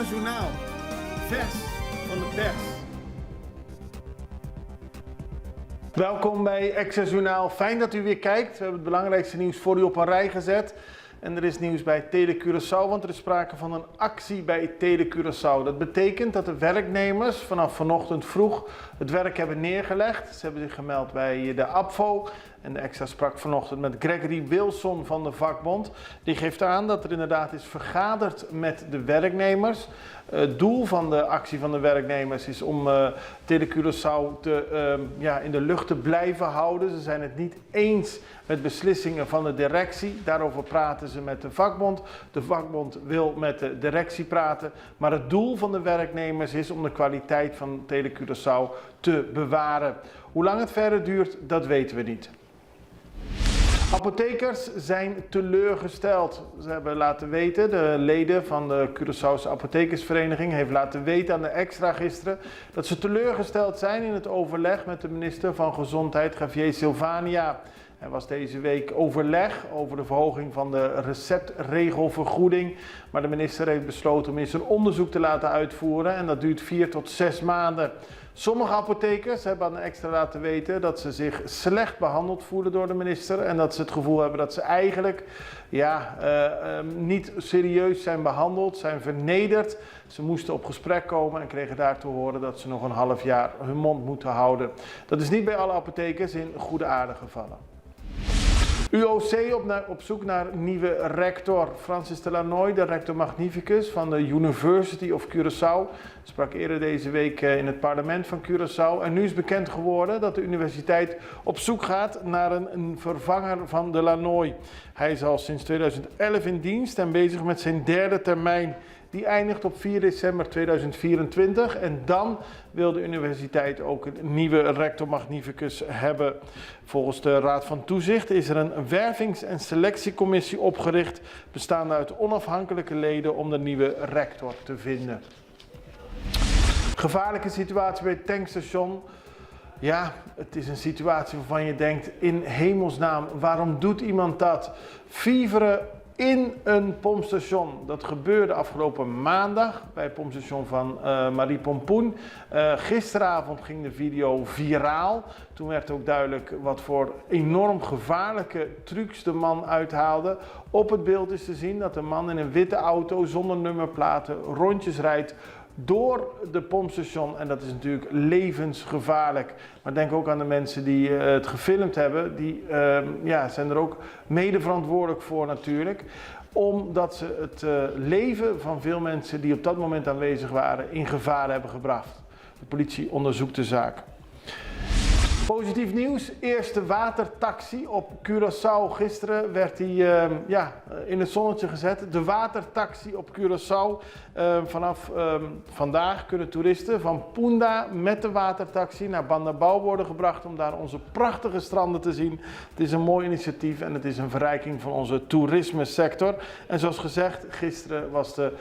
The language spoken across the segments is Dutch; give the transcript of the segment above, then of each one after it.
Extra Journaal, vers van de pers. Welkom bij Extra Journaal. Fijn dat u weer kijkt. We hebben het belangrijkste nieuws voor u op een rij gezet. En er is nieuws bij Tele Curaçao, want er is sprake van een actie bij Tele Curaçao. Dat betekent dat de werknemers vanaf vanochtend vroeg het werk hebben neergelegd. Ze hebben zich gemeld bij de APVO. En de Extra sprak vanochtend met Gregory Wilson van de vakbond. Die geeft aan dat er inderdaad is vergaderd met de werknemers. Het doel van de actie van de werknemers is om Tele Curaçao in de lucht te blijven houden. Ze zijn het niet eens met beslissingen van de directie. Daarover praten ze met de vakbond. De vakbond wil met de directie praten. Maar het doel van de werknemers is om de kwaliteit van Tele Curaçao te bewaren. Hoe lang het verder duurt, dat weten we niet. Apothekers zijn teleurgesteld. Ze hebben laten weten, de leden van de Curaçaose Apothekersvereniging heeft laten weten aan de Extra gisteren dat ze teleurgesteld zijn in het overleg met de minister van Gezondheid, Javier Silvania. Er was deze week overleg over de verhoging van de receptregelvergoeding. Maar de minister heeft besloten om eens een onderzoek te laten uitvoeren en dat duurt 4 tot 6 maanden. Sommige apothekers hebben aan de Extra laten weten dat ze zich slecht behandeld voelen door de minister. En dat ze het gevoel hebben dat ze eigenlijk niet serieus zijn behandeld, zijn vernederd. Ze moesten op gesprek komen en kregen daar te horen dat ze nog een half jaar hun mond moeten houden. Dat is niet bij alle apothekers, in goede aarde gevallen. UOC op zoek naar nieuwe rector. Francis Delanoy, de rector magnificus van de University of Curaçao, sprak eerder deze week in het parlement van Curaçao. En nu is bekend geworden dat de universiteit op zoek gaat naar een vervanger van Delanoy. Hij is al sinds 2011 in dienst en bezig met zijn 3e termijn. Die eindigt op 4 december 2024 en dan wil de universiteit ook een nieuwe rector magnificus hebben. Volgens de Raad van Toezicht is er een wervings- en selectiecommissie opgericht, bestaande uit onafhankelijke leden om de nieuwe rector te vinden. Gevaarlijke situatie bij het tankstation. Ja, het is een situatie waarvan je denkt, in hemelsnaam, waarom doet iemand dat? Fieveren in een pompstation. Dat gebeurde afgelopen maandag bij het pompstation van Marie Pompoen. Gisteravond ging de video viraal. Toen werd ook duidelijk wat voor enorm gevaarlijke trucs de man uithaalde. Op het beeld is te zien dat de man in een witte auto zonder nummerplaten rondjes rijdt door de pompstation en dat is natuurlijk levensgevaarlijk. Maar denk ook aan de mensen die het gefilmd hebben. Die zijn er ook mede verantwoordelijk voor natuurlijk. Omdat ze het leven van veel mensen die op dat moment aanwezig waren in gevaar hebben gebracht. De politie onderzoekt de zaak. Positief nieuws, eerste watertaxi op Curaçao. Gisteren werd hij in het zonnetje gezet. De watertaxi op Curaçao. Vanaf vandaag kunnen toeristen van Punda met de watertaxi naar Bandabao worden gebracht om daar onze prachtige stranden te zien. Het is een mooi initiatief en het is een verrijking van onze toerismesector. En zoals gezegd, gisteren was de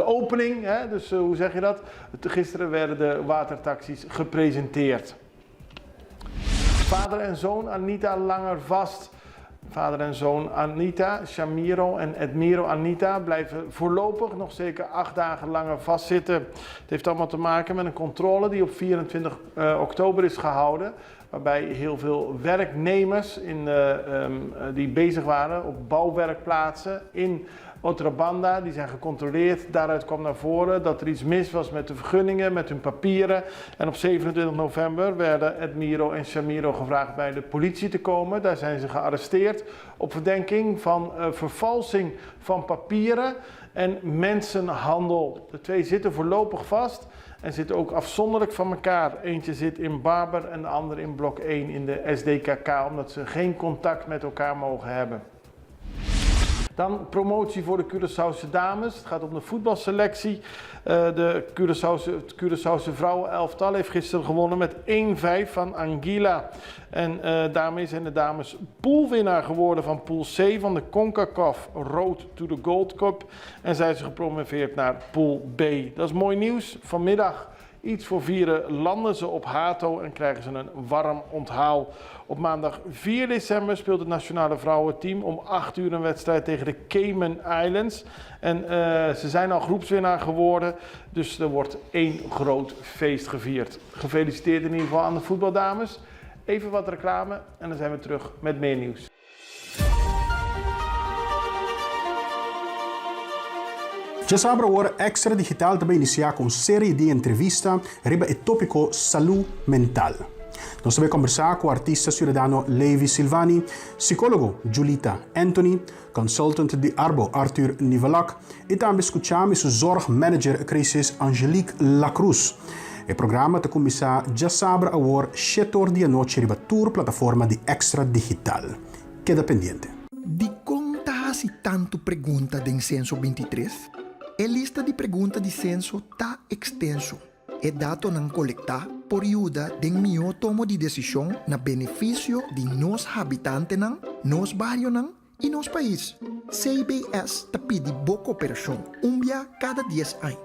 opening, hè? Dus hoe zeg je dat? Gisteren werden de watertaxis gepresenteerd. Vader en zoon Anita langer vast. Vader en zoon Anita, Shamiro en Edmiro Anita blijven voorlopig nog zeker 8 dagen langer vastzitten. Het heeft allemaal te maken met een controle die op 24 oktober is gehouden. Waarbij heel veel werknemers die bezig waren op bouwwerkplaatsen in Otrabanda, die zijn gecontroleerd. Daaruit kwam naar voren dat er iets mis was met de vergunningen, met hun papieren. En op 27 november werden Edmiro en Shamiro gevraagd bij de politie te komen. Daar zijn ze gearresteerd op verdenking van vervalsing van papieren en mensenhandel. De 2 zitten voorlopig vast en zitten ook afzonderlijk van elkaar. Eentje zit in Barber en de andere in blok 1 in de SDKK, omdat ze geen contact met elkaar mogen hebben. Dan promotie voor de Curaçaose dames. Het gaat om de voetbalselectie. De Curaçaose vrouwenelftal heeft gisteren gewonnen met 1-5 van Anguilla. En daarmee zijn de dames poolwinnaar geworden van pool C van de CONCACAF Road to the Gold Cup. En zijn ze gepromoveerd naar pool B. Dat is mooi nieuws. Vanmiddag Iets voor vieren landen ze op Hato en krijgen ze een warm onthaal. Op maandag 4 december speelt het nationale vrouwenteam om 8 uur een wedstrijd tegen de Cayman Islands. En ze zijn al groepswinnaar geworden, dus er wordt één groot feest gevierd. Gefeliciteerd in ieder geval aan de voetbaldames. Even wat reclame en dan zijn we terug met meer nieuws. Já sabe agora Extra Digital também iniciar com série de entrevista riba o tópico saúde mental. Nós também conversar com o artista cidadão Levi Silvani, psicólogo Julita Anthony, consultant de Arbo Arthur Nivelak e também escutamos o zorgmanager crisis Angelique Lacruz. O programa te começar já sabe agora 7 da noite riba tour plataforma de Extra Digital. Queda pendiente. De conta se tanto pergunta de censo 23? A lista de perguntas de censo está extenso. É dado não coletar por ajuda de meu tomo de decisão na benefício de nós habitantes, nos bairros e nos país. CBS te pede boa cooperação, dia cada 10 anos.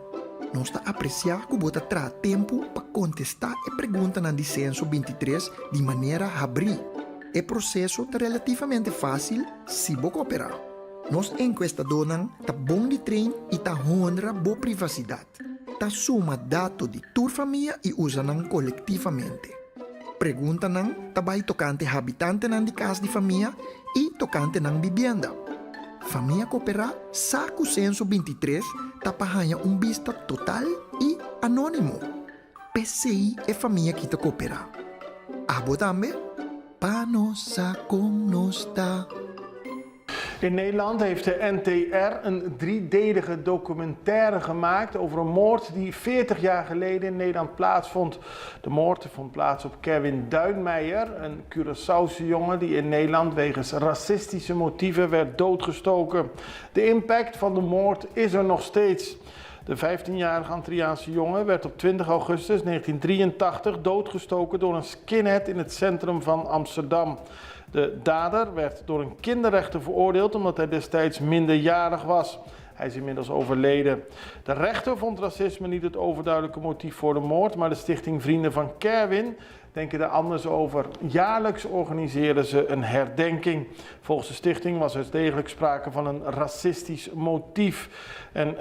Nós está apreciar que você terá tempo para contestar a pergunta na de censo 23 de maneira abrir. O processo é relativamente fácil se você cooperar. Nos enquestadores tá bom de treino e tá honra boa privacidade. Tá suma dados de tua família e usa coletivamente. Pergunta tá vai tocante habitante de casa de família e tocante vivienda. Família cooperar, saco censo 23 tá para vista total e anônimo. PCI é família que tá cooperar. Abo também, pa nossa com nos tá. In Nederland heeft de NTR een 3-delige documentaire gemaakt over een moord die 40 jaar geleden in Nederland plaatsvond. De moord vond plaats op Kevin Duinmeijer, een Curaçaose jongen die in Nederland wegens racistische motieven werd doodgestoken. De impact van de moord is er nog steeds. De 15-jarige Antilliaanse jongen werd op 20 augustus 1983 doodgestoken door een skinhead in het centrum van Amsterdam. De dader werd door een kinderrechter veroordeeld omdat hij destijds minderjarig was. Hij is inmiddels overleden. De rechter vond racisme niet het overduidelijke motief voor de moord, maar de stichting Vrienden van Kerwin denken er anders over. Jaarlijks organiseren ze een herdenking. Volgens de stichting was er degelijk sprake van een racistisch motief. En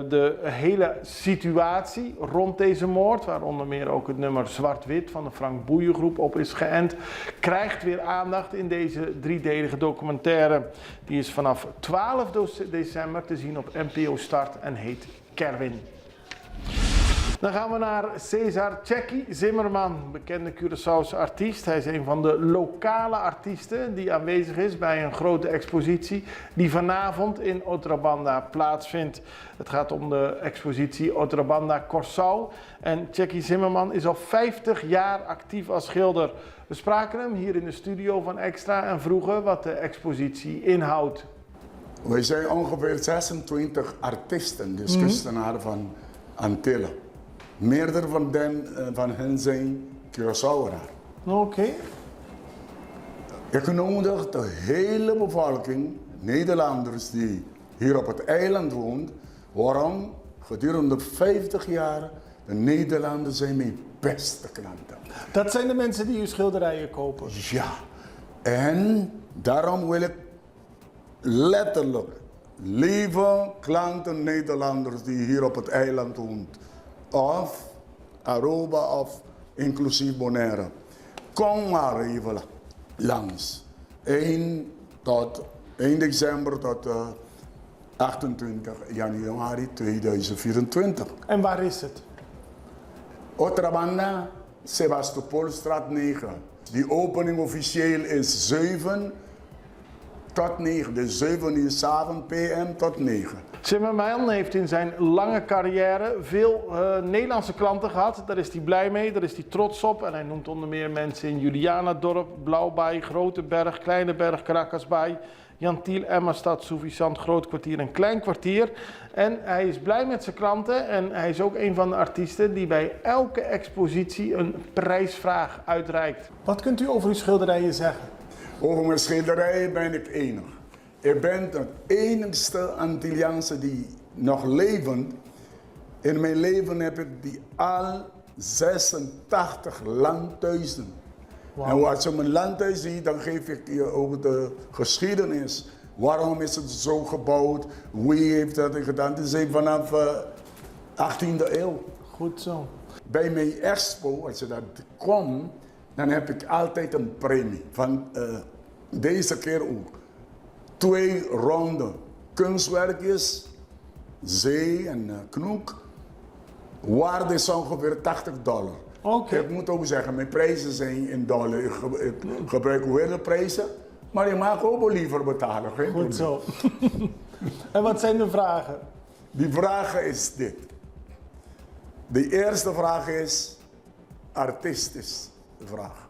de hele situatie rond deze moord, waar onder meer ook het nummer Zwart-Wit van de Frank Boeien groep op is geënt, krijgt weer aandacht in deze 3-delige documentaire. Die is vanaf 12 december te zien op NPO Start en heet Kerwin. Dan gaan we naar Cesar Tjekkie Zimmerman, bekende Curaçaose artiest. Hij is een van de lokale artiesten die aanwezig is bij een grote expositie die vanavond in Otrabanda plaatsvindt. Het gaat om de expositie Otrabanda Curaçao en Tjekkie Zimmerman is al 50 jaar actief als schilder. We spraken hem hier in de studio van Extra en vroegen wat de expositie inhoudt. We zijn ongeveer 26 artiesten, dus kunstenaren van Antillen. Meerdere van hen zijn Curaçaoënaar. Oké. Ik nodig de hele bevolking, Nederlanders die hier op het eiland woont, waarom gedurende 50 jaar de Nederlanders zijn mijn beste klanten. Dat zijn de mensen die uw schilderijen kopen? Ja, en daarom wil ik letterlijk lieve klanten Nederlanders die hier op het eiland woont, of Aruba of inclusief Bonaire. Kom maar even langs. 1 december tot 28 januari 2024. En waar is het? Otrabanda, Sebastopolstraat 9. Die opening officieel is 7 tot 9. Dus 7 uur 's avonds PM tot 9. Zimmerman heeft in zijn lange carrière veel Nederlandse klanten gehad. Daar is hij blij mee, daar is hij trots op. En hij noemt onder meer mensen in Julianadorp, Blauwbaai, Grote Berg, Kleine Berg, Caracasbaai, Jantiel, Emmastad, Soefisant, Groot Kwartier en Klein Kwartier. En hij is blij met zijn klanten en hij is ook een van de artiesten die bij elke expositie een prijsvraag uitreikt. Wat kunt u over uw schilderijen zeggen? Over mijn schilderijen ben ik enig. Ik ben het enigste Antilliaanse die nog levend. In mijn leven heb ik die al 86 landhuizen. Wauw. En als je mijn landhuis ziet, dan geef ik je ook de geschiedenis. Waarom is het zo gebouwd? Wie heeft dat gedaan? Het is vanaf 18e eeuw. Goed zo. Bij mijn expo, als je daar komt, dan heb ik altijd een premie. Van deze keer ook. 2 ronde kunstwerkjes, zee en knoek. Waarde is ongeveer $80. Oké. Ik moet ook zeggen, mijn prijzen zijn in dollar. Ik gebruik wereldprijzen, maar je mag ook wel liever betalen. Geen Goed probleem. zo. En wat zijn de vragen? Die vraag is dit. De eerste vraag is artistisch. Vraag.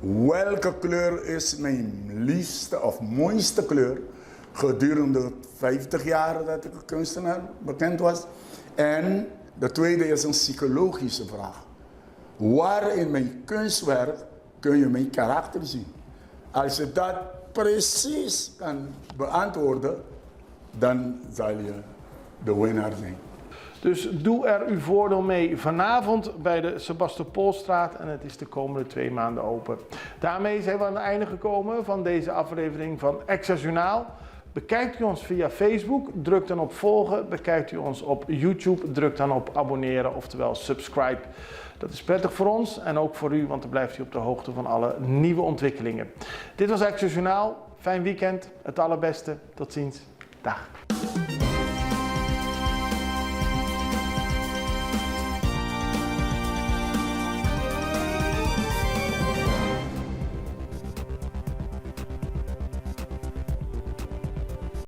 Welke kleur is mijn liefste of mooiste kleur gedurende 50 jaar dat ik een kunstenaar bekend was? En de tweede is een psychologische vraag. Waar in mijn kunstwerk kun je mijn karakter zien? Als je dat precies kan beantwoorden, dan zal je de winnaar zijn. Dus doe er uw voordeel mee vanavond bij de Sebastopolstraat en het is de komende 2 maanden open. Daarmee zijn we aan het einde gekomen van deze aflevering van Extra Journaal. Bekijkt u ons via Facebook, druk dan op volgen. Bekijkt u ons op YouTube, druk dan op abonneren, oftewel subscribe. Dat is prettig voor ons en ook voor u, want dan blijft u op de hoogte van alle nieuwe ontwikkelingen. Dit was Extra Journaal. Fijn weekend, het allerbeste. Tot ziens. Dag.